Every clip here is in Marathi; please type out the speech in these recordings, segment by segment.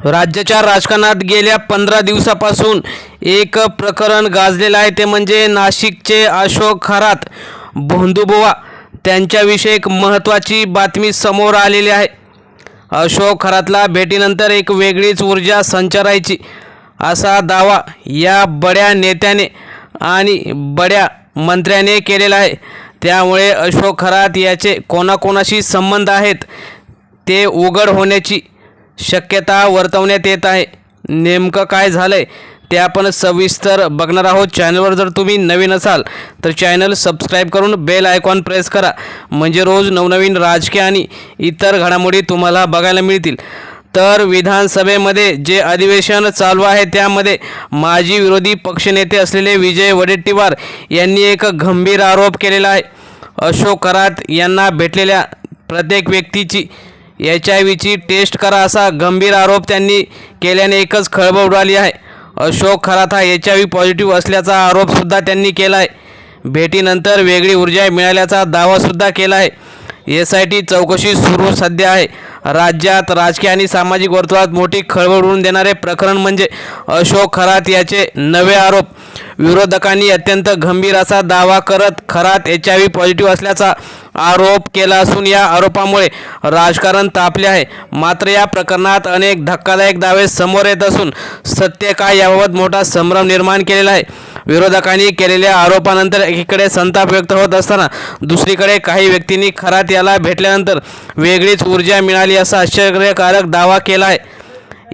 राज्याच्या राजकारणात गेल्या 15 दिवसापासून एक प्रकरण गाजलेलं आहे, ते म्हणजे नाशिकचे अशोक खरात भोंदूबुवा त्यांच्याविषयी एक महत्त्वाची बातमी समोर आलेली आहे। अशोक खरातला भेटीनंतर एक वेगळीच ऊर्जा संचारायची असा दावा या बड्या नेत्याने आणि बड्या मंत्र्याने केलेला आहे। त्यामुळे अशोक खरात याचे कोणाकोणाशी संबंध आहेत ते उघड होण्याची शक्यता वर्तवण्यात येत आहे। नेमकं काय झालंय ते आपण सविस्तर बघणार आहोत। चॅनलवर जर तुम्ही नवीन असाल तर चॅनल सबस्क्राईब करून बेल आयकॉन प्रेस करा, म्हणजे रोज नवनवीन राजकीय आणि इतर घडामोडी तुम्हाला बघायला मिळतील। तर विधानसभेमध्ये जे अधिवेशन चालू आहे त्यामध्ये माजी विरोधी पक्षनेते असलेले विजय वडेट्टीवार यांनी एक गंभीर आरोप केलेला आहे। अशोक खरात यांना भेटलेल्या प्रत्येक व्यक्तीची HIV टेस्ट करा असा गंभीर आरोप त्यांनी केल्याने एकच खळबळ उडाली आहे। अशोक खरात हा HIV पॉझिटिव्ह असल्याचा आरोपसुद्धा त्यांनी केला आहे। भेटीनंतर वेगळी ऊर्जा मिळाल्याचा दावासुद्धा केला आहे। SIT चौकशी सुरू सध्या आहे। राज्यात राजकीय आणि सामाजिक वर्तुळात मोठी खळबळ उडवून देणारे प्रकरण म्हणजे अशोक खरात याचे नवे आरोप। विरोधकांनी अत्यंत गंभीर असा दावा करत खरात HIV पॉझिटिव्ह असल्याचा आरोप केला असून या आरोपामुळे राजकारण तापले आहे। मात्र या प्रकरणात अनेक धक्कादायक दावे समोर येत असून सत्य काय याबाबत मोठा संभ्रम निर्माण केलेला आहे। विरोधकांनी केलेल्या आरोपानंतर एकीकडे संताप व्यक्त होत असताना दुसरीकडे काही व्यक्तींनी खरात याला भेटल्यानंतर वेगळीच ऊर्जा मिळाली असा आश्चर्यकारक दावा केला आहे।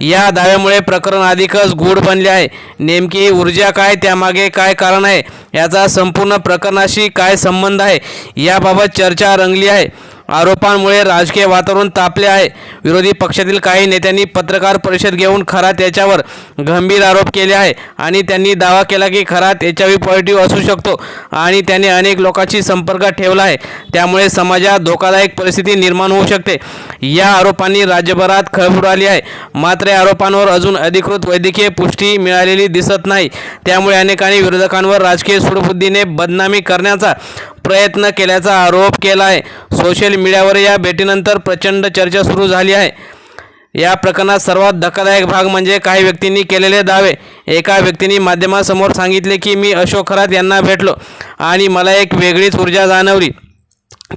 या दाव्यामुळे प्रकरण अधिकच गूढ बनले आहे। नेमकी ही ऊर्जा काय, त्यामागे काय कारण आहे, याचा संपूर्ण प्रकरणाशी काय संबंध आहे याबाबत चर्चा रंगली आहे। आरोपांमुळे राजकीय वातावरण तापले आहे। विरोधी पक्षातील काही नेत्यांनी पत्रकार परिषद घेऊन खरात याच्यावर गंभीर आरोप केले आहे आणि त्यांनी दावा केला की खरात HIV पॉझिटिव्ह असू शकतो आणि त्याने अनेक लोकांशी संपर्क ठेवला आहे, त्यामुळे समाजात धोकादायक परिस्थिती निर्माण होऊ शकते। या आरोपांनी राज्यभरात खळबळ उडाली आहे। मात्र या आरोपांवर अजून अधिकृत वैद्यकीय पुष्टी मिळालेली दिसत नाही, त्यामुळे अनेकांनी विरोधकांवर राजकीय सूडबुद्धीने बदनामी करण्याचा प्रयत्न केल्याचा आरोप केला आहे। सोशल मीडियावर या भेटीनंतर प्रचंड चर्चा सुरू झाली आहे। या प्रकरणात सर्वात धक्कादायक भाग म्हणजे काही व्यक्तींनी केलेले दावे। एका व्यक्तीने माध्यमांसमोर सांगितले की मी अशोक खरात यांना भेटलो आणि मला एक वेगळीच ऊर्जा जाणवली।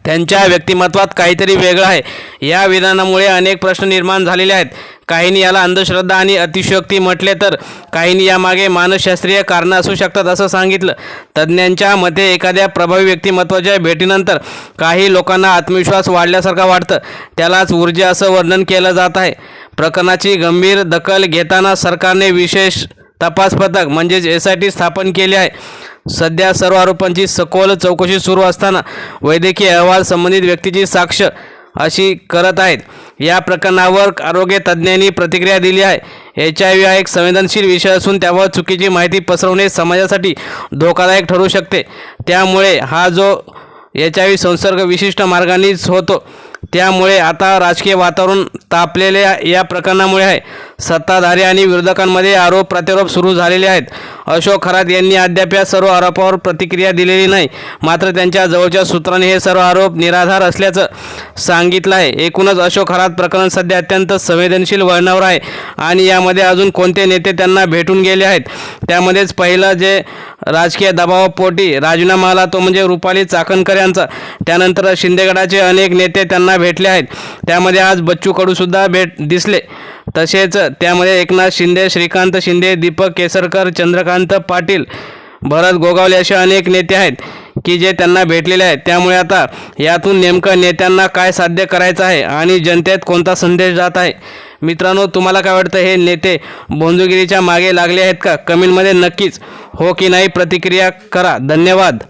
त्यांच्या व्यक्तिमत्वात काहीतरी वेगळं आहे। या विधानामुळे अनेक प्रश्न निर्माण झालेले आहेत। काहींनी याला अंधश्रद्धा आणि अतिशयोक्ती म्हटले तर काहींनी यामागे मानसशास्त्रीय कारणं असू शकतात असं सांगितलं। तज्ज्ञांच्या मते एखाद्या प्रभावी व्यक्तिमत्वाच्या भेटीनंतर काही लोकांना आत्मविश्वास वाढल्यासारखा वाटतं, त्यालाच ऊर्जा असं वर्णन केलं जात आहे। प्रकरणाची गंभीर दखल घेताना सरकारने विशेष तपास पथक म्हणजेच SIT स्थापन केले आहे। सध्या सर्व आरोपांची सखोल चौकशी सुरू असताना वैद्यकीय अहवाल संबंधित व्यक्तीची साक्ष अशी करत आहेत। या प्रकरणावर आरोग्य तज्ज्ञांनी प्रतिक्रिया दिली आहे। HIV हा एक संवेदनशील विषय असून त्यावर चुकीची माहिती पसरवणे समाजासाठी धोकादायक ठरू शकते। त्यामुळे हा जो HIV संसर्ग विशिष्ट मार्गांनीच होतो, त्यामुळे आता राजकीय वातावरण तापलेले या प्रकरणामुळे आहे। सत्ताधारी आणि विरोधकांमध्ये आरोप प्रत्यारोप सुरू झालेले आहेत। अशोक खरात यांनी अद्याप या सर्व आरोपावर प्रतिक्रिया दिलेली नाही, मात्र त्यांच्या जवळच्या सूत्रांनी हे सर्व आरोप निराधार असल्याचं सांगितलं आहे। एकूणच अशोक खरात प्रकरण सध्या अत्यंत संवेदनशील वळणावर आहे आणि यामध्ये अजून कोणते नेते त्यांना भेटून गेले आहेत। त्यामध्येच पहिलं जे राजकीय दबावापोटी राजीनामा आला तो म्हणजे रुपाली चाकणकर यांचा। त्यानंतर शिंदेगडाचे अनेक नेते त्यांना भेटले आहेत। त्यामध्ये आज बच्चू कडूसुद्धा दिसले। तसेच त्यामध्ये एकनाथ शिंदे, श्रीकांत शिंदे, दीपक केसरकर, चंद्रकांत पाटील, भरत गोगावले असे अनेक नेते आहेत की जे त्यांना भेटलेले आहेत। त्यामुळे आता यातून नेमकं नेत्यांना काय साध्य करायचं आहे आणि जनतेत कोणता संदेश जात आहे। मित्रांनो, तुम्हाला काय वाटतं, हे नेते भोंदूगिरीच्या मागे लागले आहेत का? कमेंटमध्ये नक्कीच हो की नाही प्रतिक्रिया करा। धन्यवाद।